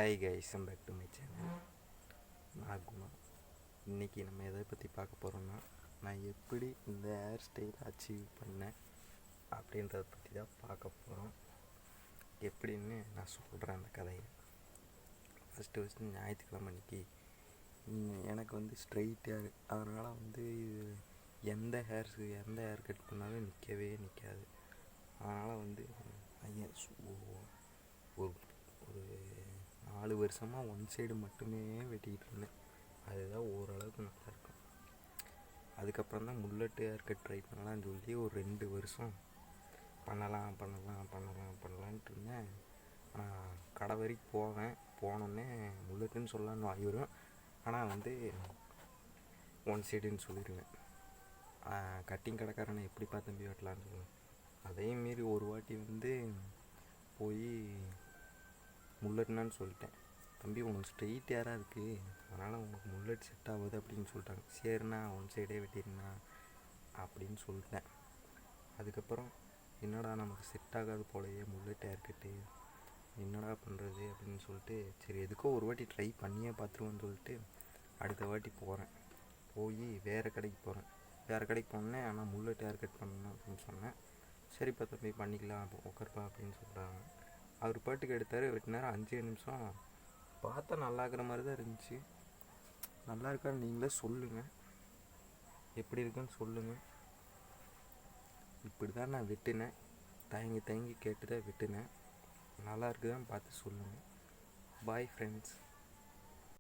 Hi guys, back to my channel. நான் குணா. இன்றைக்கி நம்ம எதை பற்றி பார்க்க போகிறோம்னா, நான் எப்படி இந்த ஹேர் ஸ்டைல் அச்சீவ் பண்ணேன் அப்படின்றத பற்றி தான் பார்க்க போகிறோம். எப்படின்னு நான் சொல்கிறேன் அந்த கதையை. ஃபஸ்ட்டு ஞாயிற்றுக்கிழமை அன்றைக்கி எனக்கு ஸ்ட்ரெயிட் ஹேர், அதனால் எந்த ஹேர் கட் பண்ணாலும் நிற்கவே நிற்காது. அதனால் ஒரு ஒரு 4 வருஷமாக ஒன் சைடு மட்டுமே வெட்டிக்கிட்டு இருந்தேன். அதுதான் ஓரளவுக்கு நல்லாயிருக்கும். அதுக்கப்புறம் தான் முல்லட்டு ஹேர் கட் ட்ரை பண்ணலான்னு சொல்லி ஒரு 2 வருஷம் பண்ணலான்ட்டு இருந்தேன். ஆனால் கடை வரைக்கும் போனோடனே முல்லட்டுன்னு சொல்லலான்னு வாங்கி வரும். ஆனால் ஒன் சைடுன்னு சொல்லிடுவேன். கட்டிங் கடைக்காரனை எப்படி தம்பி வெட்டலான்னு சொல்லுவேன். அதையும் மீறி ஒரு வாட்டி போய் முல்லட்னான்னு சொல்லிட்டேன். தம்பி உனக்கு ஸ்ட்ரெயிட் ஹேராக இருக்குது, அதனால் உனக்கு முல்லட் செட் ஆகுது அப்படின்னு சொல்லிட்டாங்க. சரிண்ணா ஒன் சைடே வெட்டிடுண்ணா அப்படின்னு சொல்லிட்டேன். அதுக்கப்புறம் என்னடா நமக்கு செட் ஆகாது போலையே முல்லட் ஹேர் கட்டு, என்னடா பண்ணுறது அப்படின்னு சொல்லிட்டு, சரி எதுக்கோ ஒரு வாட்டி ட்ரை பண்ணியே பார்த்துருவோன்னு சொல்லிட்டு அடுத்த வாட்டி போய் வேறு கடைக்கு போனேன். ஆனால் முல்லட் ஹேர் கட் பண்ணணும் அப்படின்னு சொன்னேன். சரிப்பா தம்பி பண்ணிக்கலாம், உட்காருப்பா அப்படின்னு சொல்கிறாங்க. அவர் பாட்டுக்கு எடுத்தார், வெட்டினார். 5 நிமிஷம் பார்த்தா நல்லா இருக்கிற மாதிரி தான் இருந்துச்சு. நல்லா இருக்கான்னு நீங்களே சொல்லுங்கள், எப்படி இருக்குன்னு சொல்லுங்கள். இப்படி தான் நான் வெட்டினேன். தயங்கி கேட்டு தான் வெட்டினேன். நல்லா இருக்குதான்னு பார்த்து சொல்லுங்கள். Bye friends.